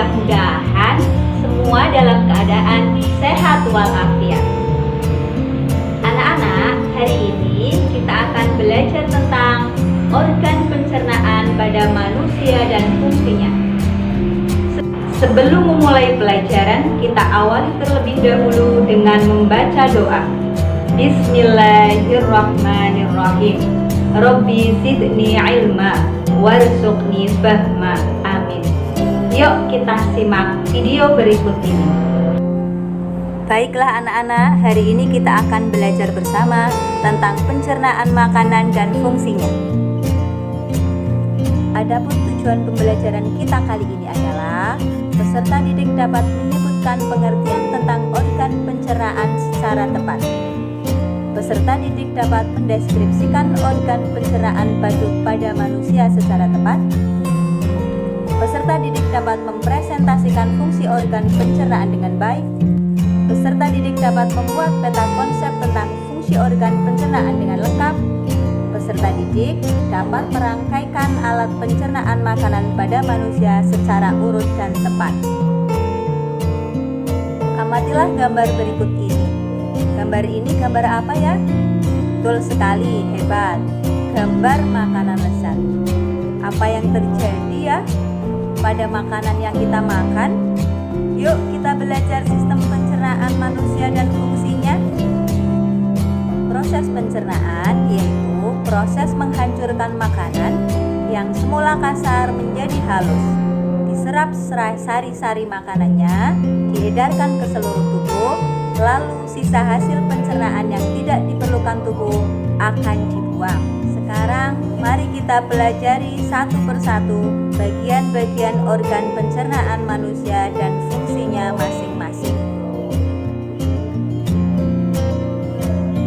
mudah-mudahan semua dalam keadaan sehat walafiat. Anak-anak, hari ini kita akan belajar tentang organ pencernaan pada manusia dan fungsinya. Sebelum memulai pelajaran, kita awali terlebih dahulu dengan membaca doa. Bismillahirrahmanirrahim. Rabbi zidni ilma warzuqni fahma. Amin. Yuk kita simak video berikut ini. Baiklah anak-anak, hari ini kita akan belajar bersama tentang pencernaan makanan dan fungsinya. Adapun tujuan pembelajaran kita kali ini adalah peserta didik dapat menyebutkan pengertian tentang organ pencernaan secara tepat. Peserta didik dapat mendeskripsikan organ pencernaan pada manusia secara tepat. Peserta didik dapat mempresentasikan fungsi organ pencernaan dengan baik. Peserta didik dapat membuat peta konsep tentang fungsi organ pencernaan dengan lengkap. Peserta didik dapat merangkaikan alat pencernaan makanan pada manusia secara urut dan tepat. Amatilah gambar berikut ini. Gambar ini gambar apa ya? Betul sekali, hebat. Gambar makanan lezat. Apa yang terjadi ya pada makanan yang kita makan? Yuk kita belajar sistem pencernaan manusia dan fungsinya. Proses pencernaan yaitu proses menghancurkan makanan yang semula kasar menjadi halus. Diserap sari-sari makanannya, diedarkan ke seluruh tubuh, lalu sisa hasil pencernaan yang tidak diperlukan tubuh akan dibuang. Sekarang mari kita pelajari satu persatu bagian-bagian organ pencernaan manusia dan fungsinya masing-masing.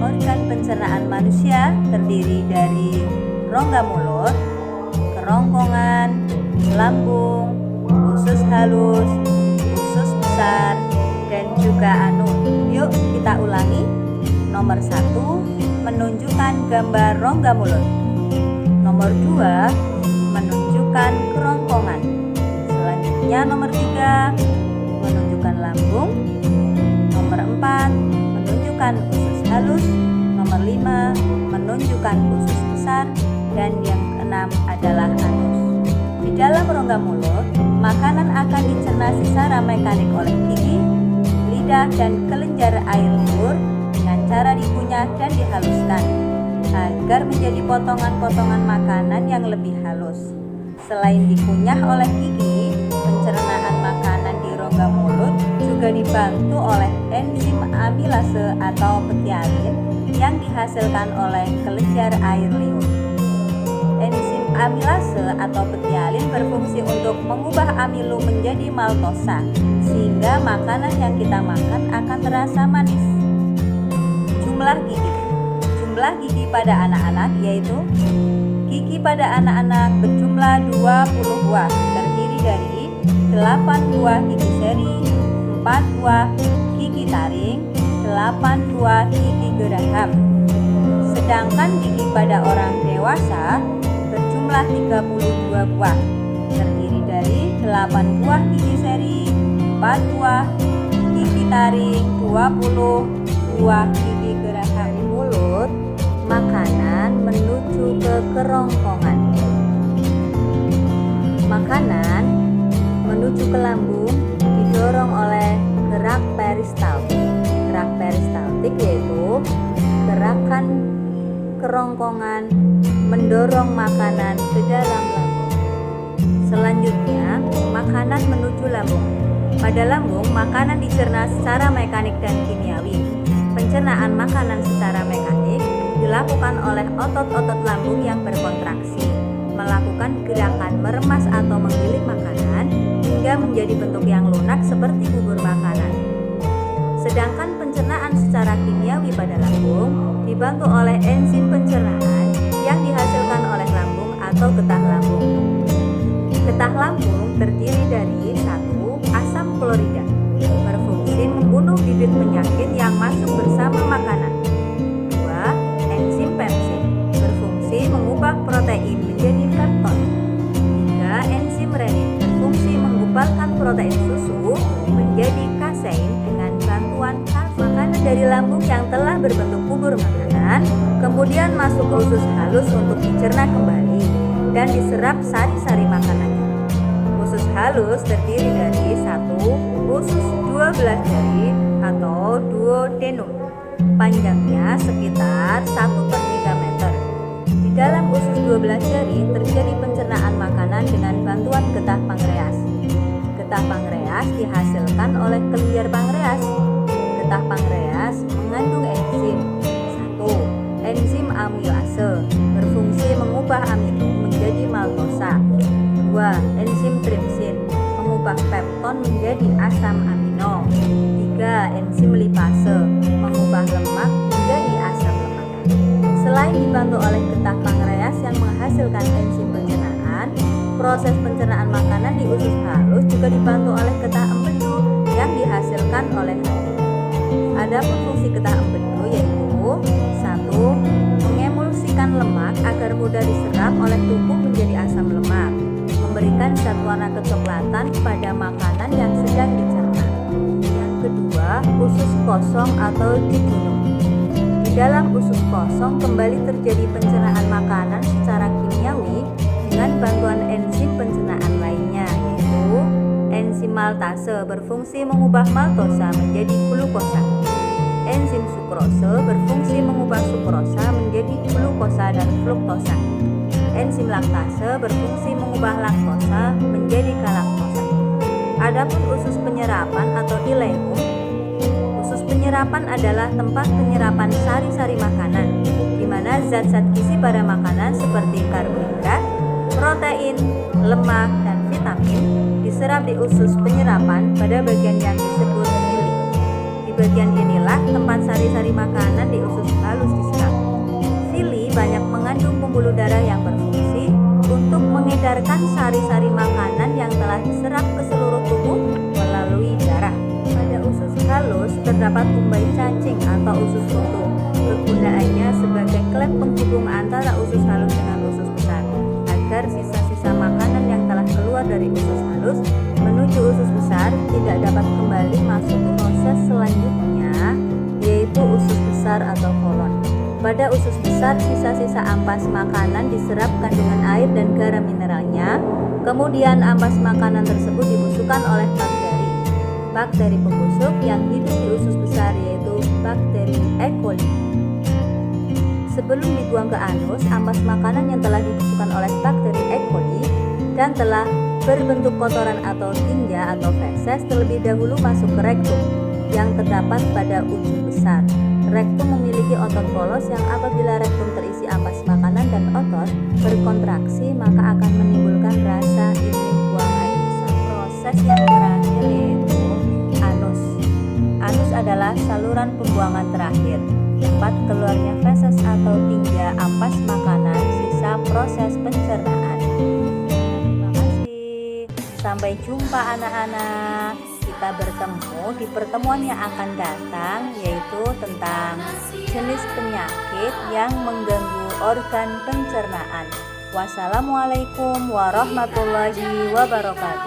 Organ pencernaan manusia terdiri dari rongga mulut, kerongkongan, lambung, usus halus, usus besar, dan juga anus. Yuk kita ulangi. Nomor 1, menunjukkan gambar rongga mulut. Nomor 2, menunjukkan kerongkongan. Selanjutnya nomor 3, menunjukkan lambung. Nomor 4, menunjukkan usus halus. Nomor 5, menunjukkan usus besar. Dan yang keenam adalah anus. Di dalam rongga mulut, makanan akan dicerna secara mekanik oleh gigi, lidah, dan kelenjar air liur dengan cara dikunyah dan dihaluskan agar menjadi potongan-potongan makanan yang lebih halus. Selain dikunyah oleh gigi, pencernaan makanan di rongga mulut juga dibantu oleh enzim amilase atau petialin yang dihasilkan oleh kelenjar air liur. Enzim amilase atau petialin berfungsi untuk mengubah amilu menjadi maltosa sehingga makanan yang kita makan akan terasa manis. Jumlah gigi pada anak-anak yaitu gigi pada anak-anak berjumlah 20 buah, terdiri dari 8 buah gigi seri, 4 buah gigi taring, 8 buah gigi geraham. Sedangkan gigi pada orang dewasa berjumlah 32 buah, terdiri dari 8 buah gigi seri, 4 buah gigi taring, 20 buah gigi geraham. Mulut, makanan menuju ke kerongkongan. Makanan menuju ke lambung didorong oleh gerak peristaltik. Gerak peristaltik yaitu gerakan kerongkongan mendorong makanan ke dalam lambung. Selanjutnya, makanan menuju lambung. Pada lambung, makanan dicerna secara mekanik dan kimiawi. Pencernaan makanan secara mekanik dilakukan oleh otot-otot lambung yang berkontraksi, melakukan gerakan meremas atau menggiling makanan hingga menjadi bentuk yang lunak seperti bubur makanan. Sedangkan pencernaan secara kimiawi pada lambung dibantu oleh enzim pencernaan yang dihasilkan oleh lambung atau getah lambung. Getah lambung terdiri dari 1. Asam klorida, berfungsi membunuh bibit penyakit yang masuk bersama makanan. 2. Enzim pepsin, berfungsi mengubah protein menjadi pepton. 3. Enzim renin, berfungsi mengubah mengumpalkan protein susu menjadi kasein dengan bantuan kalsium. Makanan dari lambung yang telah berbentuk bubur makanan kemudian masuk ke usus halus untuk dicerna kembali dan diserap sari-sari makanan. Usus halus terdiri dari satu usus 12 jari atau duodenum. Panjangnya sekitar 1/3 meter. Di dalam usus 12 jari terjadi pencernaan makanan dengan bantuan getah pankreas. Getah pankreas dihasilkan oleh kelenjar pankreas. Getah pankreas mengandung enzim. 1. Enzim amilase berfungsi mengubah amino menjadi maltosa. 2. Enzim tripsin mengubah pepton menjadi asam amino. 3. Enzim lipase mengubah lemak menjadi asam lemak. Selain dibantu oleh getah pankreas yang menghasilkan enzim pencernaan, proses pencernaan makanan di usus halus juga dibantu oleh getah empedu yang dihasilkan oleh hati. Adapun fungsi getah empedu yaitu 1. Mengemulsikan lemak agar mudah diserap oleh tubuh menjadi asam lemak, memberikan zat warna kecoklatan pada makanan yang sedang dicerna. Yang kedua, usus kosong atau jejunum. Di dalam usus kosong kembali terjadi pencernaan makanan secara kimiawi dengan bantuan enzim pencernaan lainnya, yaitu enzim maltase berfungsi mengubah maltosa menjadi glukosa. Enzim sukrose berfungsi mengubah sukrosa menjadi glukosa dan fruktosa. Enzim laktase berfungsi mengubah laktosa menjadi galaktosa. Adapun usus penyerapan atau ileum, usus penyerapan adalah tempat penyerapan sari-sari makanan, di mana zat-zat gizi pada makanan seperti karbohidrat, protein, lemak, dan vitamin diserap di usus penyerapan pada bagian yang disebut ili. Di bagian inilah tempat sari-sari makanan di usus halus diserap. Villi banyak mengandung pembuluh darah yang berfungsi untuk mengedarkan sari-sari makanan yang telah diserap ke seluruh tubuh melalui darah. Pada usus halus terdapat umbai cacing atau usus buntu. Kegunaannya sebagai klep penghubung antara usus halus dengan usus besar, agar sisa-sisa makanan yang telah keluar dari usus halus menuju usus besar tidak dapat kembali masuk ke proses selanjutnya, yaitu usus besar atau kolon. Pada usus besar, sisa-sisa ampas makanan diserap kandungan air dan garam mineralnya. Kemudian ampas makanan tersebut dibusukkan oleh bakteri. Bakteri pembusuk yang hidup di usus besar yaitu bakteri E. coli. Sebelum dibuang ke anus, ampas makanan yang telah dibusukkan oleh bakteri E. coli dan telah berbentuk kotoran atau tinja atau feses terlebih dahulu masuk ke rektum yang terdapat pada ujung besar. Rektum memiliki otot polos yang apabila rektum terisi ampas makanan dan otot berkontraksi maka akan menimbulkan rasa ingin buang air besar. Proses yang terakhir yaitu anus. Anus adalah saluran pembuangan terakhir, tempat keluarnya feses atau tinja ampas makanan sisa proses pencernaan. Terima kasih. Sampai jumpa anak-anak. Kita bertemu di pertemuan yang akan datang, yaitu tentang jenis penyakit yang mengganggu organ pencernaan. Wassalamualaikum warahmatullahi wabarakatuh.